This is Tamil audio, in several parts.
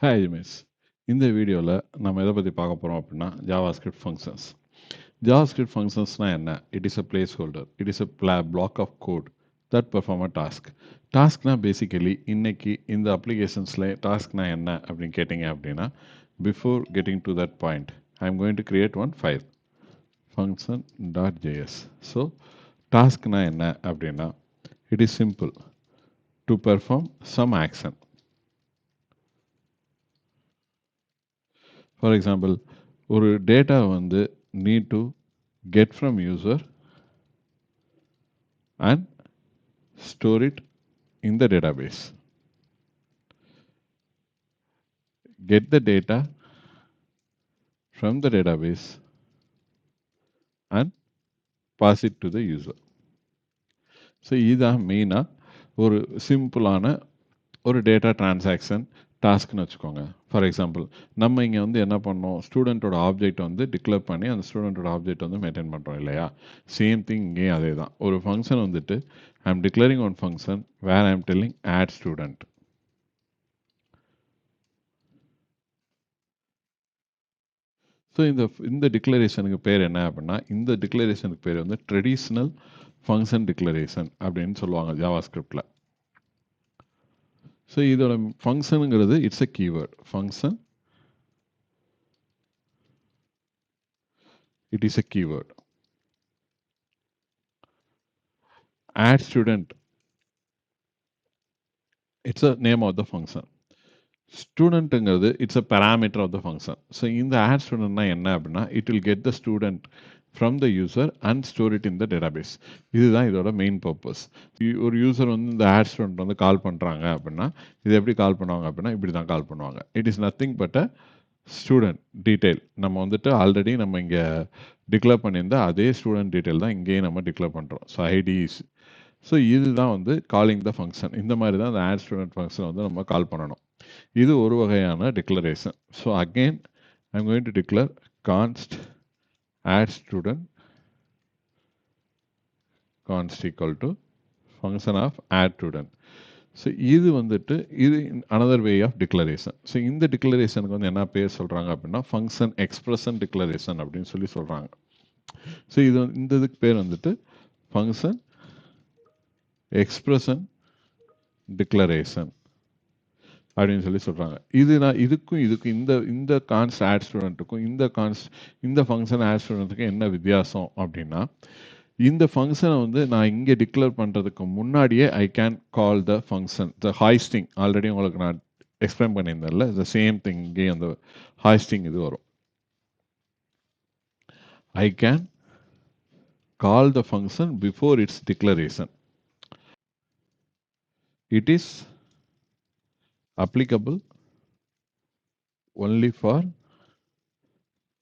Hi miss. இந்த வீடியோவில் நம்ம எதை பற்றி பார்க்க போகிறோம் அப்படின்னா JavaScript functions. JavaScript functionsனா என்ன? It is a placeholder. It is a block of code that perform a task. டாஸ்க்னா பேசிக்கலி இன்னைக்கு இந்த அப்ளிகேஷன்ஸில் டாஸ்க்னா என்ன அப்படின்னு கேட்டிங்க அப்படின்னா before getting to that point I am going to create one file function.js. So டாஸ்க்னா என்ன அப்படின்னா it is simple to perform some action. For example ஒரு டேட்டா வந்து need to get from user and store it in the database. Get the data from the database and pass it to the user. So இதுதான் மெயினாக ஒரு சிம்பிளான ஒரு டேட்டா டிரான்சாக்ஷன் டாஸ்க்னு வச்சுக்கோங்க. ஃபார் எக்ஸாம்பிள் நம்ம இங்கே வந்து என்ன பண்ணோம், ஸ்டூடெண்ட்டோட ஆப்ஜெக்ட் வந்து டிக்ளேர் பண்ணி அந்த ஸ்டூடெண்ட்டோட ஆப்ஜெக்ட் வந்து மெயின்டைன் பண்ணுறோம் இல்லையா? சேம் திங் இங்கேயும் அதே தான். ஒரு ஃபங்க்ஷன் வந்துட்டு I am declaring one function where I am telling add student. So இந்த டிக்ளரேஷனுக்கு பேர் என்ன அப்படின்னா, இந்த டிக்ளரேஷனுக்கு பேர் வந்து ட்ரெடிஷ்னல் ஃபங்க்ஷன் டிக்ளரேஷன் அப்படின்னு சொல்லுவாங்க ஜாவாஸ்கிரிப்டில். ஸோ இதோட ஃபங்க்ஷனுங்கிறது it's a keyword. Function it is a keyword. Add student, it's a name of the function. ஸ்டூடெண்ட்டுங்கிறது it's a parameter of the function. So இந்த ஆட் ஸ்டூடெண்ட்னா என்ன அப்படின்னா it will get the student from the user and store it in the database. இதுதான் இதோட மெயின் பர்பஸ். ஒரு யூசர் வந்து இந்த ஆட் ஸ்டூடெண்ட் வந்து கால் பண்ணுறாங்க அப்படின்னா இது எப்படி கால் பண்ணுவாங்க அப்படின்னா இப்படி தான் கால் பண்ணுவாங்க. It is nothing but a student detail. நம்ம வந்துட்டு ஆல்ரெடி நம்ம இங்கே டிக்ளேர் பண்ணியிருந்த அதே ஸ்டூடெண்ட் டீட்டெயில் தான் இங்கேயும் நம்ம டிக்ளேர் பண்ணுறோம். So IDs. ஸோ இதுதான் வந்து காலிங் த ஃபங்க்ஷன். இந்த மாதிரி தான் அந்த ஆட் ஸ்டூடெண்ட் ஃபங்க்ஷன் வந்து நம்ம கால் பண்ணணும். இது ஒரு வகையான declaration. So again I am going to declare const add student const equal to function of add student. So இது வந்துட்டு இது another way of declaration. So இந்த டிக்ளரேஷனுக்கு வந்து என்ன பேர் சொல்கிறாங்க அப்படின்னா ஃபங்க்ஷன் எக்ஸ்பிரஷன் டிக்ளரேஷன் அப்படின்னு சொல்கிறாங்க. ஸோ இந்த இதுக்கு பேர் வந்துட்டு ஃபங்க்ஷன் எக்ஸ்பிரஷன் டிக்ளரேஷன் அப்படின்னு சொல்கிறாங்க. இதுக்கும் இந்த கான்ஸ்ட் ஆட் ஸ்டூடெண்ட்டுக்கும் இந்த ஃபங்க்ஷன் ஆட் ஸ்டூடெண்ட்டுக்கும் என்ன வித்தியாசம் அப்படின்னா இந்த ஃபங்க்ஷனை வந்து நான் இங்கே டிக்ளேர் பண்ணுறதுக்கு முன்னாடியே I can call the function the hoisting. Already உங்களுக்கு நான் எக்ஸ்பிளைன் பண்ணியிருந்தேன்ல, த சேம் திங் இங்கே அந்த ஹாய்ஸ்டிங் இது வரும். I can call the function before it's declaration. It is applicable only for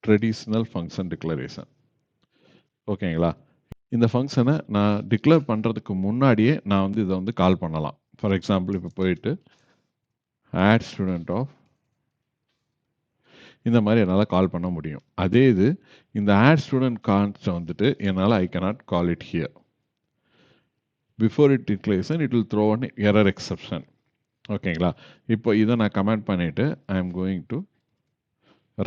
traditional function declaration. ஓகேங்களா? இந்த ஃபங்க்ஷனை நான் டிக்ளேர் பண்ணுறதுக்கு முன்னாடியே நான் வந்து இதை வந்து கால் பண்ணலாம். ஃபார் எக்ஸாம்பிள் இப்போ போயிட்டு ஆட் ஸ்டூடெண்ட் ஆஃப் இந்த மாதிரி என்னால் கால் பண்ண முடியும். அதே இது இந்த ஆட் ஸ்டூடெண்ட் கான்ஸ்ட்டை வந்துட்டு என்னால் I cannot call it here. Before it declaration it will throw one error exception. ஓகேங்களா? இப்போ இதை நான் கமெண்ட் பண்ணிவிட்டு I am going to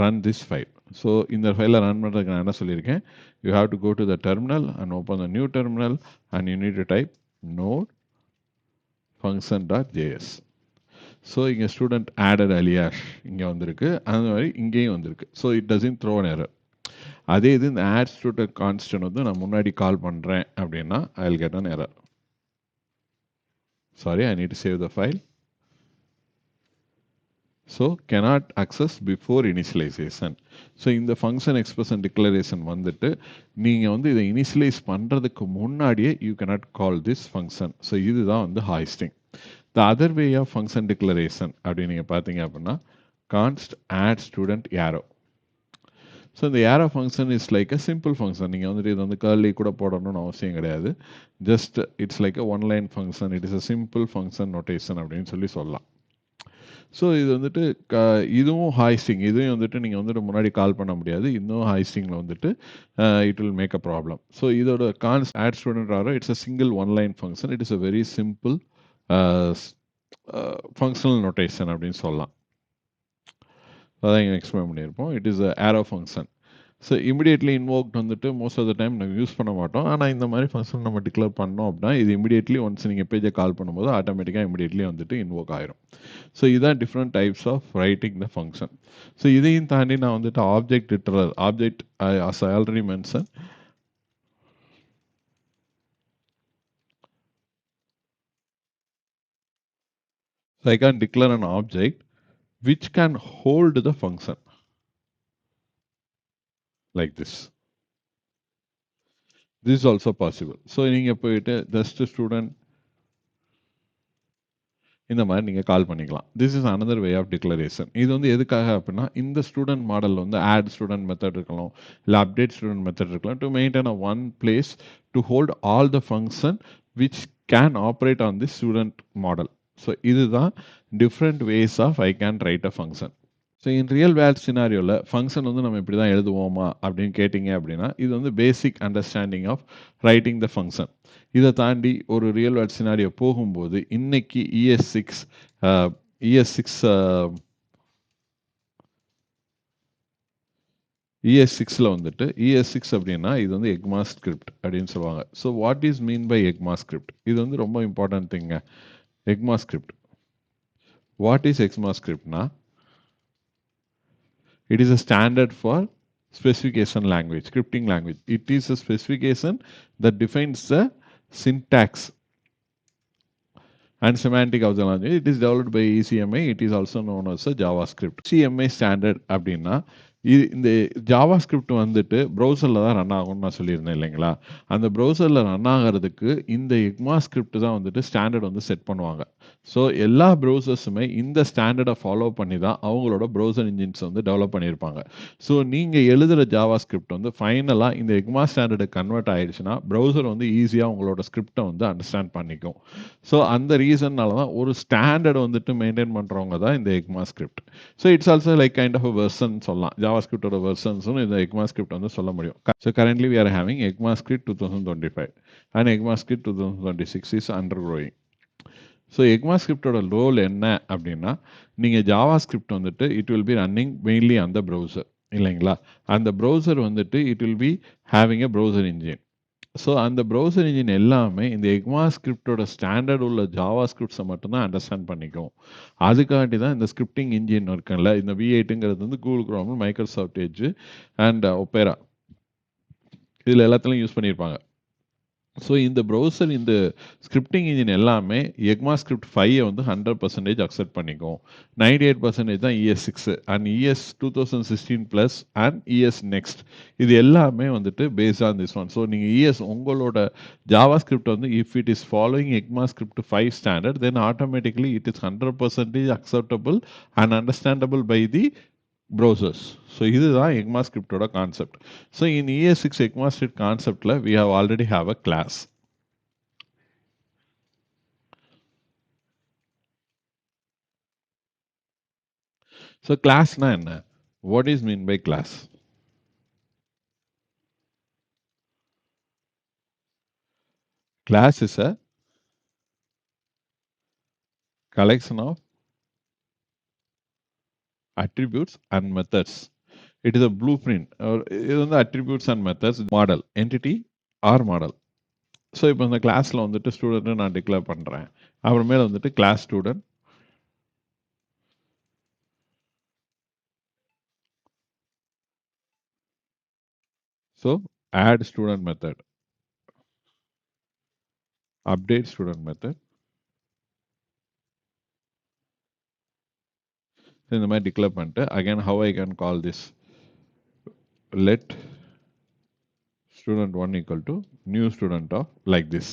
run this file. So இந்த ஃபைலை ரன் பண்ணுறதுக்கு நான் என்ன சொல்லியிருக்கேன், you have to go to the terminal and open the new terminal and you need to type node function.js. So இங்கே ஸ்டூடெண்ட் ஆடட் அலியாஷ் இங்கே வந்திருக்கு, அந்த மாதிரி இங்கேயும் வந்திருக்கு. So it doesn't throw an error. அதே இது இந்த ஆட் ஸ்டூடெண்ட் கான்ஸ்டன்ட் வந்து நான் முன்னாடி கால் பண்ணுறேன் அப்படின்னா I will get an error. Sorry, I need to save the file. So cannot access before initialization. So இந்த ஃபங்க்ஷன் எக்ஸ்பிரஷன் டிக்ளரேஷன் வந்துட்டு நீங்கள் வந்து இதை இனிஷியலைஸ் பண்ணுறதுக்கு முன்னாடியே you cannot call this function. So இதுதான் வந்து hoisting. The other way of function declaration அப்படின்னு நீங்கள் பார்த்தீங்க அப்படின்னா const add student arrow. So இந்த arrow function is like a simple function. நீங்கள் வந்துட்டு இது வந்து கர்லி கூட போடணும்னு அவசியம் கிடையாது. Just it's like a one line function. It is a simple function notation அப்படின்னு சொல்லலாம். ஸோ இது வந்துட்டு இதுவும் ஹாய்ஸ்டிங். இதையும் வந்துட்டு நீங்கள் வந்துட்டு முன்னாடி கால் பண்ண முடியாது. இன்னும் ஹாய்ஸ்டிங்கில் வந்துட்டு it will make a problem. So இதோட const add student arrow it's a single one line function. It is a very simple functional notation அப்படின்னு சொல்லலாம். அதான் இங்கே எக்ஸ்பிளைன் பண்ணியிருப்போம். It is a arrow function. So immediately invoked வந்துட்டு மோஸ்ட் ஆஃப் த டைம் நம்ம யூஸ் பண்ண மாட்டோம். ஆனால் இந்த மாதிரி ஃபங்க்ஷன் நம்ம டிக்ளேர் பண்ணோம் அப்படின்னா இது இமிடியேட்லி ஒன்ஸ் நீங்கள் பேஜை கால் பண்ணும்போது ஆட்டோமேட்டிக்காக இமிடியேட்லி வந்துட்டு இன்வோக் ஆயிரும். ஸோ இதுதான் different types of writing the function. So இதையும் தாண்டி நான் வந்துட்டு object literal object as I already mentioned. So I can declare an object which can hold the function like this. This is also possible. So நீங்க போயிட்டு just student இந்த மாதிரி நீங்கள் கால் பண்ணிக்கலாம். This is another way of declaration. இது வந்து எதுக்காக அப்படின்னா இந்த ஸ்டூடெண்ட் மாடல் வந்து ஆட் ஸ்டூடெண்ட் மெத்தட் இருக்கலாம், இல்லை அப்டேட் ஸ்டூடெண்ட் மெத்தட் இருக்கலாம், to maintain a one place to hold all the function which can operate on the student model. So இதுதான் different ways of I can write a function. So in real world சினாரியோவில் ஃபங்க்ஷன் வந்து நம்ம இப்படி தான் எழுதுவோமா அப்படின்னு கேட்டிங்க அப்படின்னா இது வந்து basic understanding of writing the function. இதை தாண்டி ஒரு ரியல் வேர்ல்ட் சினாரியோ போகும்போது இன்னைக்கு ES6 ES6ல வந்துட்டு ES6 அப்படின்னா இது வந்து ECMAScript அப்படின்னு சொல்லுவாங்க. So what is mean by ECMAScript? இது வந்து ரொம்ப important thing. ECMAScript. What is ECMAScriptனா it is a standard for specification language, scripting language. It is a specification that defines the syntax and semantic of the language. It is developed by ECMA. It is also known as a JavaScript. ECMA standard அப்படின்னா இந்த JavaScript வந்துட்டு ப்ரௌசரில் தான் ரன் ஆகும்னு நான் சொல்லியிருந்தேன் இல்லைங்களா? அந்த ப்ரௌசரில் ரன் ஆகிறதுக்கு இந்த ECMAScript தான் வந்துட்டு ஸ்டாண்டர்ட் வந்து செட் பண்ணுவாங்க. ஸோ எல்லா ப்ரௌசர்ஸுமே இந்த ஸ்டாண்டர்டை ஃபாலோ பண்ணி தான் அவங்களோட ப்ரௌசர் இன்ஜின்ஸ் வந்து டெவலப் பண்ணியிருப்பாங்க. ஸோ நீங்கள் எழுதுகிற ஜாவாஸ்கிரிப்ட் வந்து ஃபைனலாக இந்த ECMA ஸ்டாண்டர்டு கன்வெர்ட் ஆயிடுச்சுன்னா ப்ரௌசர் வந்து ஈஸியாக உங்களோட ஸ்கிரிப்டை வந்து அண்டர்ஸ்டாண்ட் பண்ணிக்கும். ஸோ அந்த ரீசன்னால தான் ஒரு ஸ்டாண்டர்ட் வந்துட்டு மெயின்டைன் பண்ணுறவங்க தான் இந்த ECMAScript. So it's also like kind of version சொல்லலாம். ஜாவாஸ்கிரிப்டோட வெர்சன்ஸும் இந்த ECMAScript வந்து சொல்ல முடியும். So currently we are having ECMAScript 2025 and ECMAScript 2026 is undergoing. So ECMAScriptோட ரோல் என்ன அப்படின்னா நீங்கள் ஜாவாஸ்கிரிப்ட் வந்துட்டு it will be running mainly அந்த ப்ரௌசர் இல்லைங்களா? அந்த ப்ரௌசர் வந்துட்டு it will be having a browser engine. So அந்த ப்ரௌசர் இன்ஜின் எல்லாமே இந்த ECMAScriptோட ஸ்டாண்டர்ட் உள்ள ஜாவாஸ்கிரிப்ட்ஸை மட்டும்தான் அண்டர்ஸ்டாண்ட் பண்ணிக்கும். அதுக்காண்டி தான் இந்த ஸ்கிரிப்டிங் இன்ஜின் இருக்குல்ல, இந்த V8ங்கிறது வந்து Google chrome, Microsoft edge and opera இதில் எல்லாத்துலையும் யூஸ் பண்ணியிருப்பாங்க. ஸோ இந்த ப்ரௌசர் இந்த ஸ்கிரிப்டிங் இன்ஜின் எல்லாமே ECMAScript 5 வந்து 100% அக்செப்ட் பண்ணிக்கும். 98% தான் ES6 and ES 2016 plus and ES next இது எல்லாமே வந்துட்டு based on this one. So நீங்கள் ES உங்களோட ஜாவாஸ்கிரிப்ட் வந்து if it is following ECMAScript 5 standard then automatically it is 100% acceptable and understandable by the browsers. So இதுதான் ECMAScriptோட concept. So in ES6 ECMAScript கான்செப்ட்ல we have already have a class. So classனா என்ன? What is mean by class? Class is a collection of attributes and methods. It is a blueprint or இது வந்து attributes and methods model entity or model. So இப்போ இந்த கிளாஸில் வந்துட்டு ஸ்டூடெண்ட்டு நான் டிக்ளேர் பண்ணுறேன். அப்புறமேல வந்துட்டு class student, so add student method, update student method, இந்த மாதிரி டிக்ளேர் பண்ணிட்டு again how I can call this, let student 1 equal to new student of like this.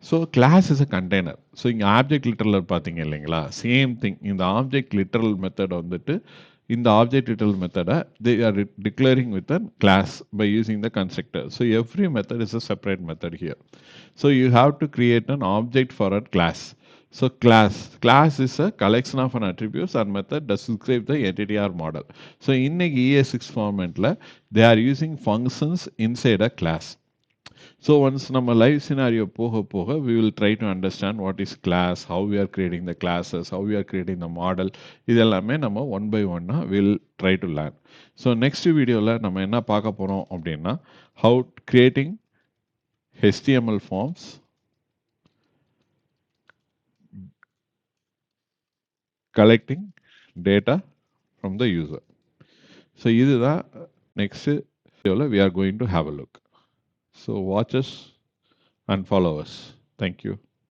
So class is a container. So இங்க object literal பார்த்தீங்க இல்லைங்களா, சேம் திங். இந்த object literal method வந்துட்டு இந்த object literal method they are declaring with a class by using the constructor. So every method is a separate method here. So you have to create an object for a class. So class is a collection of an attributes and method that describe the entity or model. So in ES6 formatல they are using functions inside a class. So once நம்ம live scenario போக போக we will try to understand what is class, how we are creating the classes, how we are creating the model. இது எல்லாமே நம்ம one by one will try to learn. So next வீடியோல நம்ம என்ன பார்க்க போறோம் அப்படின்னா how creating HTML forms, collecting data from the user. So இதுதான் next வீடியோல we are going to have a look. So watch us and follow us. Thank you.